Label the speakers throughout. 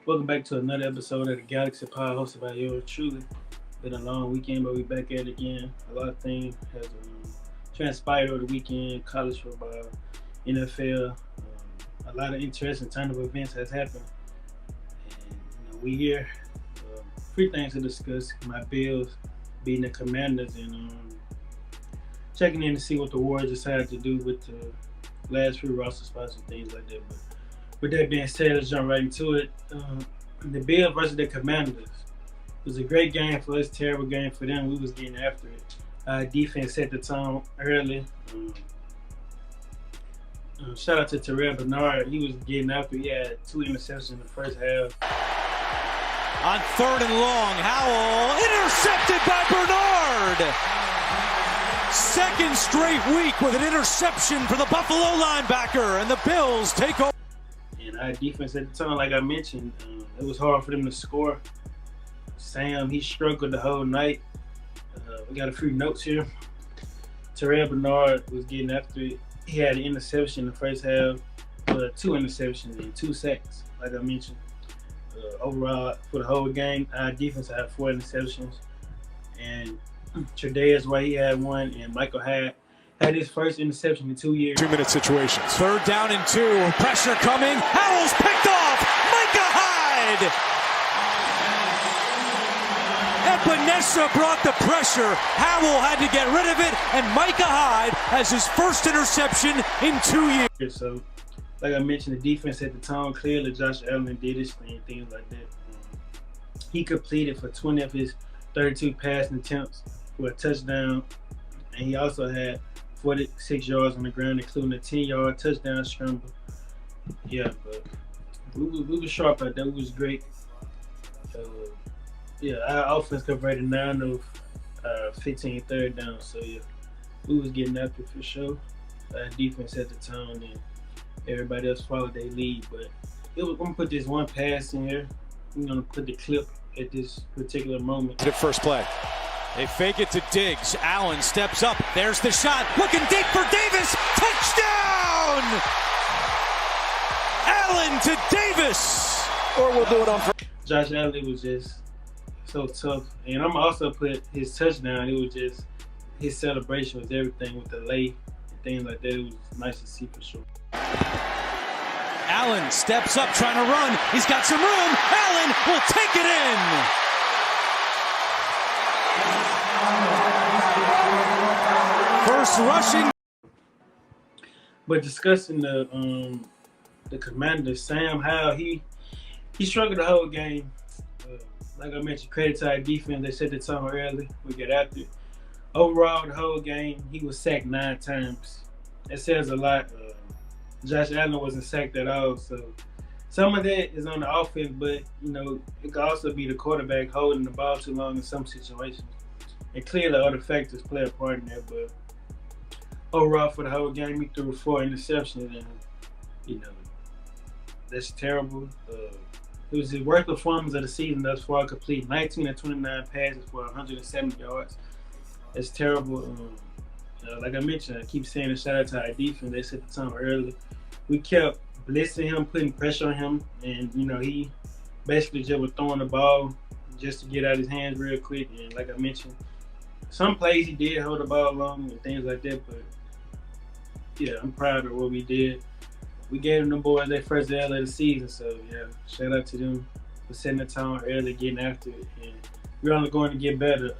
Speaker 1: Welcome back to another episode of the Galaxy Pod, hosted by yours truly. Been a long weekend, but we back at it again. A lot of things has transpired over the weekend: college football, NFL. A lot of interesting turn of events has happened, and we here. Three things to discuss: my Bills beating the Commanders, and checking in to see what the Warriors decided to do with the last few roster spots and things like that. But with that being said, let's jump right into it. The Bills versus the Commanders. It was a great game for us, terrible game for them. We was getting after it. Defense set the tone early. Shout out to Terrell Bernard. He was getting after it. He had 2 interceptions in the first half.
Speaker 2: On 3rd and long, Howell intercepted by Bernard. Second straight week with an interception for the Buffalo linebacker, and the Bills take over.
Speaker 1: And our defense at the time, like I mentioned, it was hard for them to score. Sam, he struggled the whole night. We got a few notes here. Terrell Bernard was getting after it. He had an interception in the first half, 2 interceptions and 2 sacks, like I mentioned. Overall, for the whole game, our defense had 4 interceptions. And Tre'Davious White, he had 1, and Michael Hyde had his first interception in 2 years.
Speaker 3: 2-minute situations.
Speaker 2: 3rd down and 2. Pressure coming. Howell's picked off. Micah Hyde. Ebenezer brought the pressure. Howell had to get rid of it, and Micah Hyde has his first interception in 2 years.
Speaker 1: So, like I mentioned, the defense at the time, clearly Josh Allen did his thing, things like that. He completed for 20 of his 32 passing attempts for a touchdown, and he also had 46 yards on the ground, including a 10-yard touchdown scramble. Yeah, but we were sharp out there. We was great. Our offense converted 9 of 15 third down. So, yeah, we was getting after it for sure. Defense at the tone, and everybody else followed their lead. But I'm going to put this one pass in here. I'm going to put the clip at this particular moment.
Speaker 3: The first play.
Speaker 2: They fake it to Diggs. Allen steps up. There's the shot. Looking deep for Davis. Touchdown! Allen to Davis.
Speaker 3: Or we'll do it on first.
Speaker 1: Josh Allen was just so tough. And I'm also put his touchdown. It was just, his celebration was everything with the lay and things like that. It was nice to see for sure.
Speaker 2: Allen steps up trying to run. He's got some room. Allen will take it in. First rushing.
Speaker 1: But discussing the Commanders, Sam Howell, he struggled the whole game. Like I mentioned, credit to our defense. They set the tone early. We get after it. Overall, the whole game, he was sacked 9 times. That says a lot. Josh Allen wasn't sacked at all. So some of that is on the offense, but it could also be the quarterback holding the ball too long in some situations. And clearly other factors play a part in that, but overall for the whole game, he threw 4 interceptions, and that's terrible. It was his worst performance of the season thus far. Complete 19 of 29 passes for 170 yards. That's terrible. Like I mentioned, I keep saying a shout out to our defense. They set the tone early. We kept blitzing him, putting pressure on him, and he basically just was throwing the ball just to get out his hands real quick. And like I mentioned, some plays he did hold the ball long and things like that. But yeah, I'm proud of what we did. We gave them boys their first L of the season, so yeah, shout out to them for setting the tone early, getting after it, and we're only going to get better.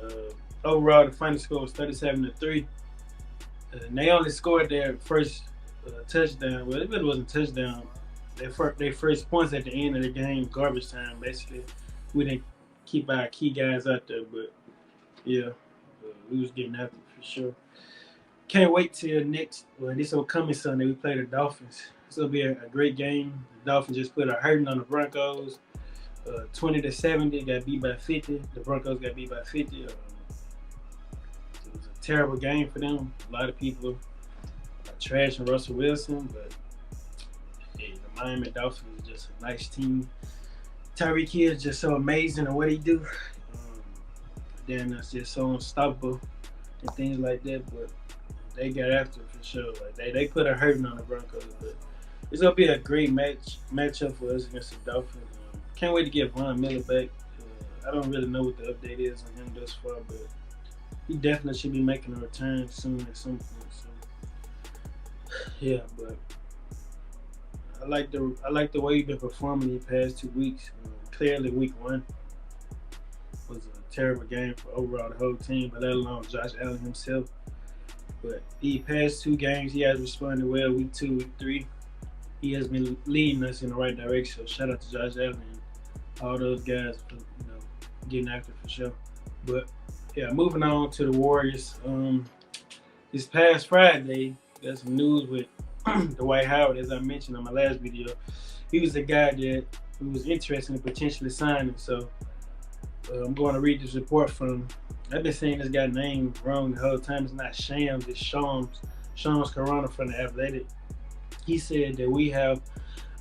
Speaker 1: Overall, the final score was 37-3. They only scored their first touchdown. Well, it really wasn't a touchdown. Their first points at the end of the game, garbage time, basically. We didn't keep our key guys out there, but yeah, we was getting after it for sure. Can't wait till this upcoming Sunday, we play the Dolphins. It's going to be a great game. The Dolphins just put a hurting on the Broncos. 20-70, got beat by 50. The Broncos got beat by 50. It was a terrible game for them. A lot of people are trashing Russell Wilson, but hey, the Miami Dolphins is just a nice team. Tyreek Hill is just so amazing at what he do. Then it's just so unstoppable and things like that. But they got after it for sure. Like they put a hurting on the Broncos, but it's gonna be a great matchup for us against the Dolphins. can't wait to get Von Miller back. I don't really know what the update is on him thus far, but he definitely should be making a return soon at some point. So yeah, but I like the way he's been performing the past 2 weeks. Clearly, week 1 was a terrible game for overall the whole team, but let alone Josh Allen himself. But the past 2 games, he has responded well. Week 2, week 3, he has been leading us in the right direction. So shout out to Josh Allen and all those guys for getting after for sure. But yeah, moving on to the Warriors. This past Friday, got some news with Dwight Howard, as I mentioned on my last video. He was a guy that we was interested in potentially signing. So I'm going to read this report from him. I've been saying this guy's name wrong the whole time. It's not Shams, it's Shams. Shams Corona from The Athletic. He said that we have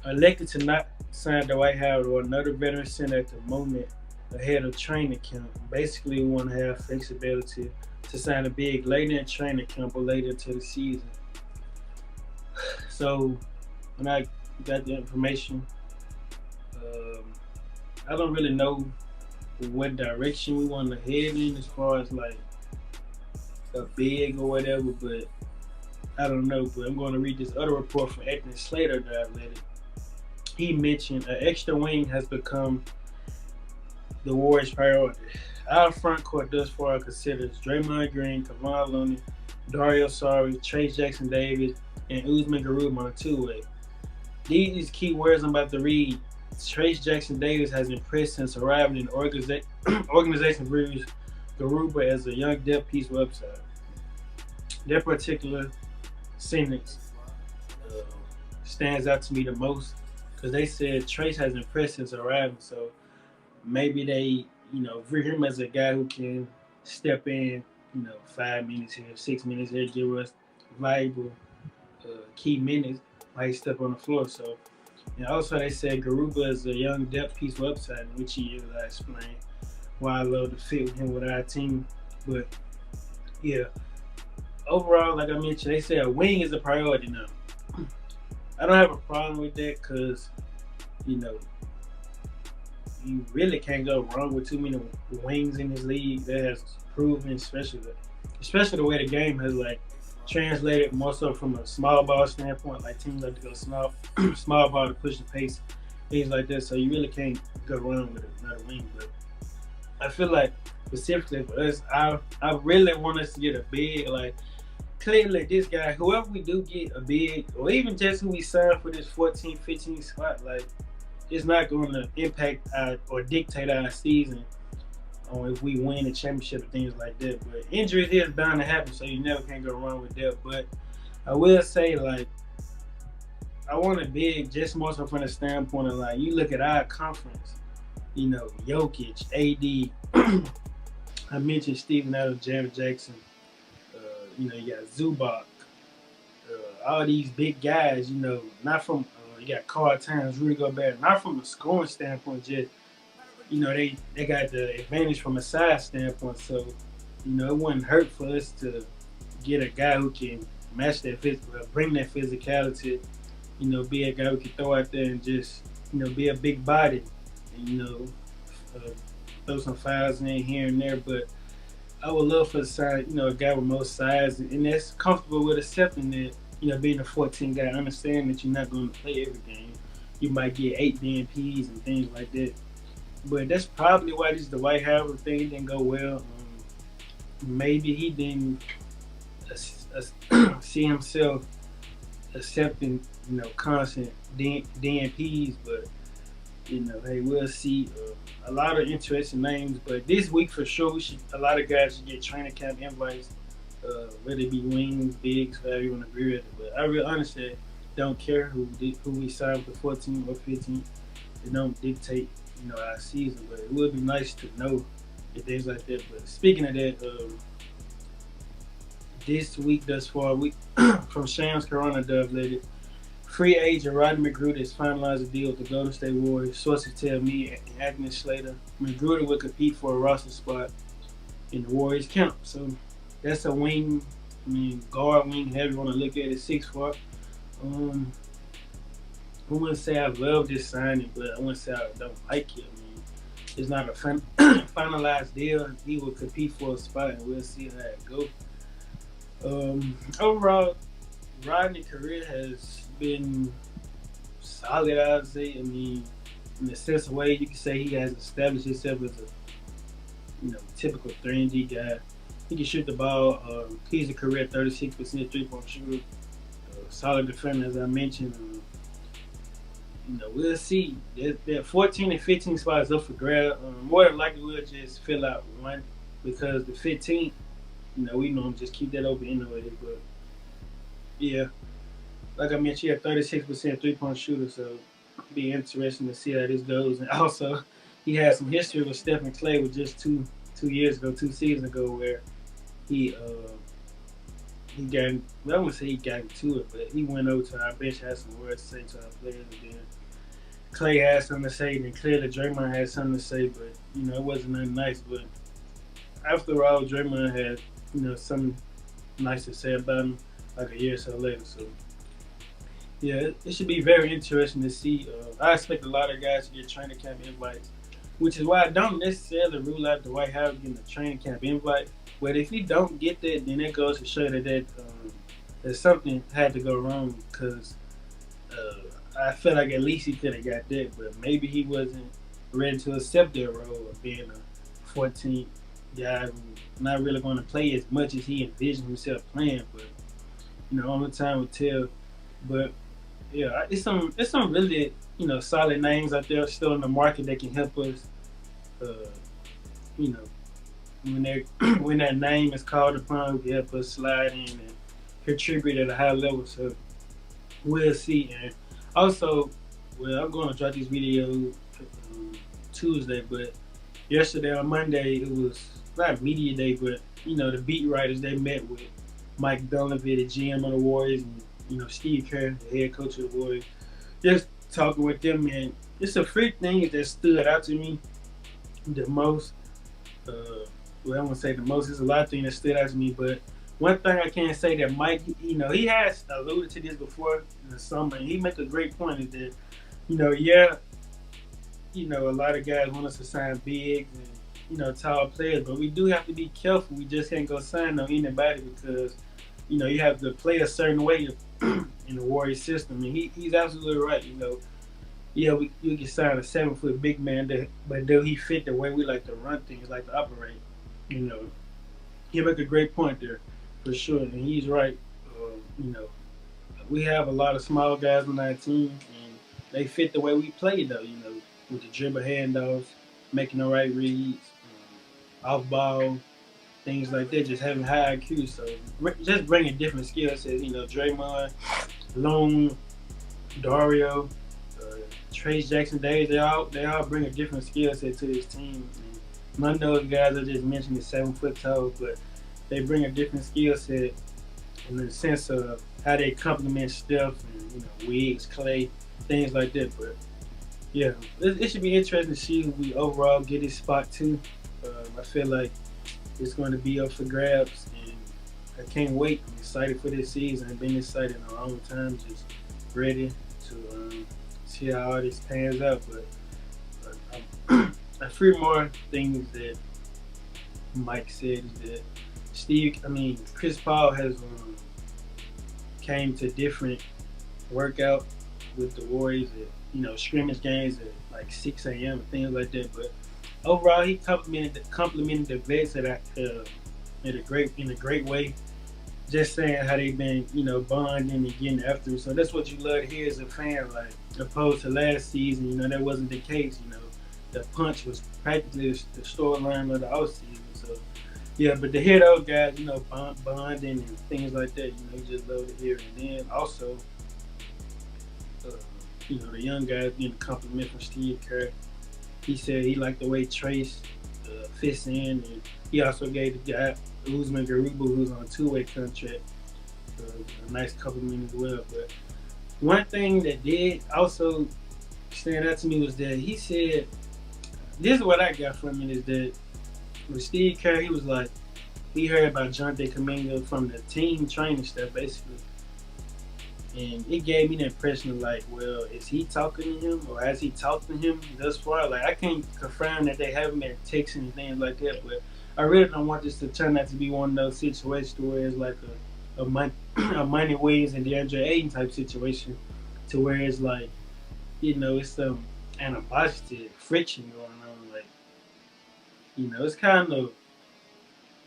Speaker 1: elected to not sign Dwight Howard or another veteran center at the moment ahead of training camp. Basically, we want to have flexibility to sign a big later in training camp or later into the season. So when I got the information, I don't really know what direction we want to head in as far as like a big or whatever, but I don't know. But I'm going to read this other report from Anthony Slater that I read it. He mentioned an extra wing has become the Warriors' priority. Our front court thus far considers Draymond Green, Kevon Looney, Dario Saric, Trace Jackson Davis, and Usman Garuba on a 2-way. These key words I'm about to read. Trace Jackson Davis has impressed since arriving in the organization views Garuba as a young depth piece website. That particular sentence stands out to me the most because they said Trace has impressed since arriving, so maybe they, view him as a guy who can step in, 5 minutes here, 6 minutes here, give us valuable key minutes while he step on the floor. So, and also they said Garuba is a young depth piece website, which he is. I explained why I love to fit with him with our team. But yeah, overall, like I mentioned, they say a wing is a priority now. I don't have a problem with that because, you really can't go wrong with too many wings in this league. That has proven, especially the way the game has translated more so from a small ball standpoint. Like teams like to go small ball to push the pace, things like that. So you really can't go wrong with another wing. But I feel like specifically for us, I really want us to get a big, clearly this guy, whoever we do get a big, or even just who we sign for this 14, 15 spot, it's not going to impact or dictate our season on if we win a championship and things like that. But injuries is bound to happen, so you never can go wrong with that. But I will say, I want a big, just more so from the standpoint of, you look at our conference, Jokic, AD, I mentioned Steven Adams, Jared Jackson, you got Zubac, all these big guys, not from, you got Carl Towns, Rudy Gobert, not from a scoring standpoint, just, they got the advantage from a size standpoint. So, it wouldn't hurt for us to get a guy who can match that bring that physicality, be a guy who can throw out there and just, be a big body and, throw some fouls in here and there. But I would love for the side, a guy with more size and that's comfortable with accepting that, being a 14 guy, understand that you're not going to play every game. You might get 8 DNPs and things like that. But that's probably why this Dwight Howard thing didn't go well. Maybe he didn't see himself accepting, constant DNPs. But, hey, we'll see. A lot of interesting names. But this week for sure, a lot of guys should get training camp invites. Whether it be wings, bigs, however you want to agree with it. But I really honestly don't care who we sign for 14 or 15. It don't dictate, our season. But it would be nice to know and things like that. But speaking of that, this week thus far, from Shams Corona Dove, free agent Rodney McGruder has finalized a deal with the Golden State Warriors. Sources tell me and Anthony Slater McGruder will compete for a roster spot in the Warriors camp. So that's a wing, guard wing, however you want to look at it, 6'4". wouldn't say I love this signing, but I wouldn't say I don't like it. I mean, it's not a finalized deal. He will compete for a spot, and we'll see how it goes. Overall, Rodney's career has been solid, I would say. I mean, in the sense of way, you can say he has established himself as a typical 3-and-D guy. He can shoot the ball. He's a career 36% three-point shooter. Solid defender, as I mentioned. We'll see. That 14 and 15 spots up for grab. More than likely, we'll just fill out one because the 15, we know just keep that open anyway. But yeah, like I mentioned, he had 36% three-point shooter, so it'll be interesting to see how this goes. And also, he had some history with Steph&Klay with just two seasons ago, where he got, I wouldn't say he got into it, but he went over to our bench, had some words to say to our players, and then Klay had something to say, and clearly Draymond had something to say, but it wasn't nothing nice. But after all, Draymond had something nice to say about him like a year or so later. So yeah, it should be very interesting to see. I expect a lot of guys to get training camp invites, which is why I don't necessarily rule out Dwight Howard getting a training camp invite. But if he don't get that, then it goes to show that something had to go wrong, because I feel like at least he could have got that, but maybe he wasn't ready to accept that role of being a 14th guy who's not really going to play as much as he envisioned himself playing. But only time will tell. But yeah, it's some really solid names out there still in the market that can help us. When that name is called upon, who can help us slide in and contribute at a high level. So we'll see. And also, I'm going to drop this video Tuesday, but yesterday on Monday, it was not media day, but the beat writers, they met with Mike Donovan, the GM of the Warriors, and Steve Kerr, the head coach of the Warriors, just talking with them. And it's a few things that stood out to me the most. I won't say the most. There's a lot of things that stood out to me, but one thing I can say that Mike, he has alluded to this before in the summer, and he makes a great point is that, a lot of guys want us to sign bigs and, tall players, but we do have to be careful. We just can't go sign on anybody because, you have to play a certain way in the Warriors system. And he's absolutely right, we can sign a 7-foot big man, but do he fit the way we like to run things, like to operate? He make a great point there, for sure, and he's right. We have a lot of small guys on our team, and they fit the way we play, though. With the dribble handoffs, making the right reads, off ball, things like that. Just having high IQ, so just bringing different skill sets. Draymond, Long, Dario, Trace Jackson Davis, they all bring a different skill set to this team. And none of those guys I just mentioned is 7 foot tall, but they bring a different skill set in the sense of how they complement Steph and Wiggs, Klay, things like that. But yeah, it should be interesting to see who we overall get his spot to. I feel like it's going to be up for grabs, and I can't wait. I'm excited for this season. I've been excited in a long time, just ready to see how all this pans out. But a few more things that Mike said is that Chris Paul has came to different workout with the Warriors at scrimmage games at like 6 a.m. and things like that. But overall, he complimented the vets in a great way. Just saying how they've been bonding and getting after it. So that's what you love to hear as a fan, like opposed to last season. That wasn't the case. The punch was practically the storyline of the offseason. So yeah, but to hear those guys, bonding and things like that, you just love to hear it. And then also, the young guys getting a compliment from Steve Kerr. He said he liked the way Trace fits in, and he also gave the guy Usman Garuba, who's on a 2-way contract, a nice compliment as well. But one thing that did also stand out to me was that he said, this is what I got from it, is that with Steve Kerr, he was like, he heard about Jonathan Kuminga from the team training staff, basically. And it gave me the impression of like, well, is he talking to him or has he talked to him thus far? Like, I can't confirm that they haven't been texting and things like that, but I really don't want this to turn out to be one of those situations where it's like a Money Williams and DeAndre Ayton type situation, to where it's like, it's some animosity, friction going on. Like, it's kind of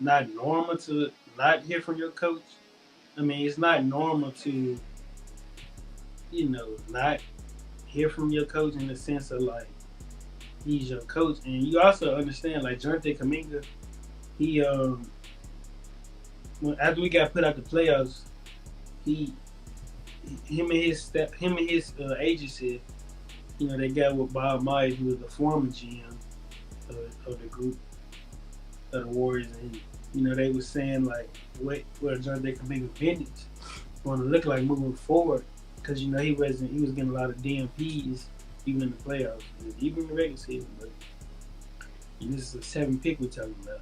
Speaker 1: not normal to not hear from your coach. I mean, it's not normal to, not hear from your coach in the sense of like he's your coach, and you also understand like Jonathan Kuminga, he after we got put out the playoffs, he him and his agency, they got with Bob Myers, who was the former GM of the group of the Warriors, and they were saying like what Jonathan Kuminga vintage want to look like moving forward, because he was getting a lot of DMPs even in the playoffs, even in the regular season. But this is a 7th pick we're talking about,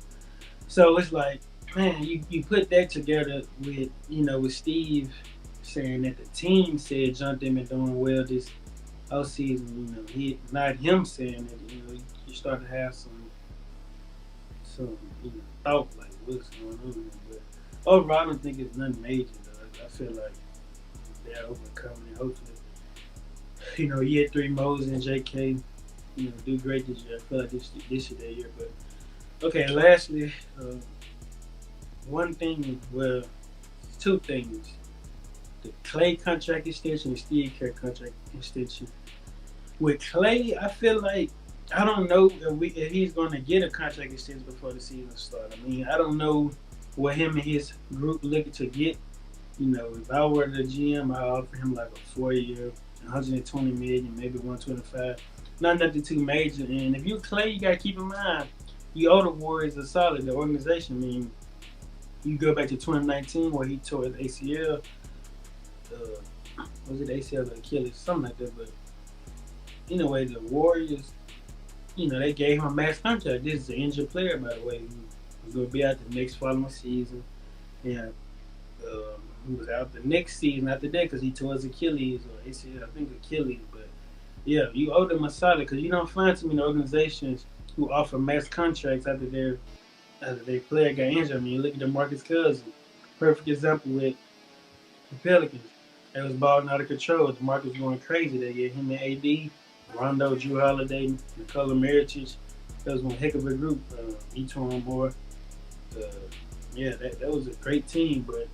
Speaker 1: so it's like, man, you put that together with with Steve saying that the team said Jonathan been doing well this offseason. He not him saying that. You start to have some thought like what's going on here. But overall, I don't think it's nothing major though. I feel like they're overcoming it. Hopefully, year 3 Moses and JK, do great this year. I feel like this is their year. But okay, lastly, two things: the Klay contract extension and Steve Kerr contract extension. With Klay, I feel like I don't know if he's going to get a contract extension before the season starts. I mean, I don't know what him and his group looking to get. If I were the GM, I'd offer him like a 4-year, $120 million, maybe $125. Not nothing too major. And if you're Klay, you got to keep in mind, you owe the Warriors a solid, the organization. I mean, you go back to 2019 where he tore his ACL. Was it ACL or Achilles? Something like that. But anyway, the Warriors, they gave him a max contract. This is an injured player, by the way, who's going to be out the next following season. And he was out the next season after that because he tore his Achilles or ACL, I think Achilles. But yeah, you owe them a solid, because you don't find too many organizations who offer max contracts after their player got injured. I mean, you look at DeMarcus Cousins, perfect example with the Pelicans. They was balling out of control. DeMarcus was going crazy that year. Him and AD, Rondo, Drew Holiday, Nikola Mirotic. That was one heck of a group. He tore on board. Yeah, that was a great team. But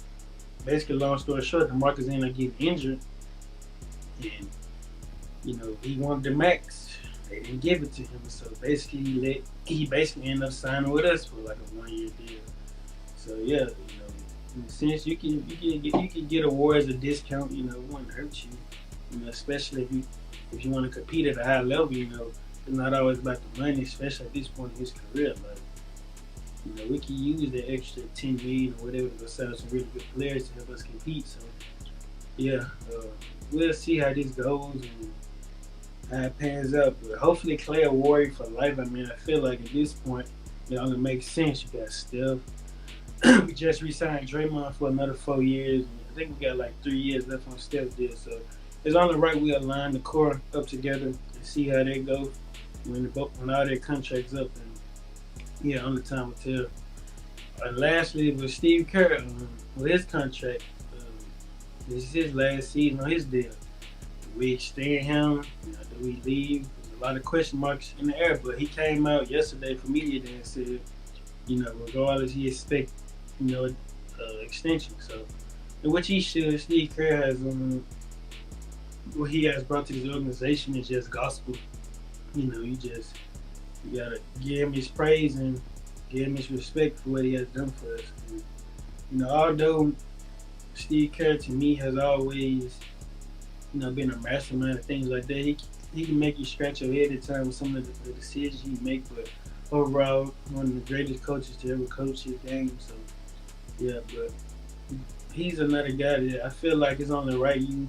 Speaker 1: basically, long story short, DeMarcus ended up getting injured. And, he wanted the max. They didn't give it to him. So basically, he basically ended up signing with us for like a 1-year deal. So yeah, in a sense, you can get awards a discount. It wouldn't hurt you. Especially if you want to compete at a high level. It's not always about the money, especially at this point in his career. Like, we can use the extra $10 million or whatever to sign some really good players to help us compete. So yeah, we'll see how this goes and how it pans out. But hopefully, Klay a Warrior for life. I mean, I feel like at this point, it only makes sense. You got Steph. We just re-signed Draymond for another 4 years. I think we got like 3 years left on Steph's deal. So it's only right we align the core up together and see how they go when all their contracts up. And yeah, only time will tell. And lastly, with Steve Kerr, with his contract, this is his last season on his deal. Do we extend him? Do we leave? There's a lot of question marks in the air, but he came out yesterday for media day and said, regardless, he expects extension. So, which he should. Steve Kerr has what he has brought to this organization is just gospel. You gotta give him his praise and give him his respect for what he has done for us. And, although Steve Kerr to me has always, been a mastermind and things like that, he can make you scratch your head at times with some of the decisions he make, but overall, one of the greatest coaches to ever coach his game. So, yeah, but he's another guy that I feel like it's only right you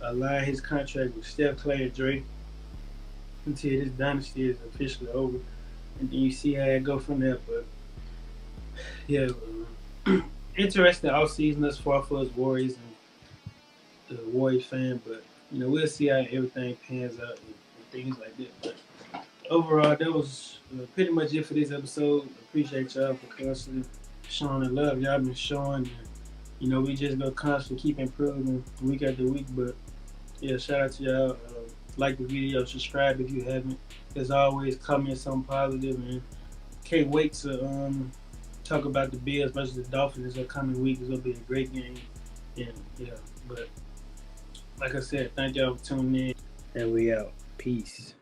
Speaker 1: align his contract with Steph, Klay, and Dre until this dynasty is officially over. And then you see how it go from there. But, yeah, interesting offseason thus far for us Warriors. Warriors fan, but we'll see how everything pans out and things like that. But overall, that was pretty much it for this episode. Appreciate y'all for constantly showing the love y'all been showing. And, we just gonna constantly keep improving week after week. But yeah, shout out to y'all. Like the video, subscribe if you haven't. As always, comment something positive, and can't wait to talk about the Bills versus the Dolphins this upcoming week. It's gonna be a great game, and yeah. But like I said, thank y'all for tuning in, and we out. Peace.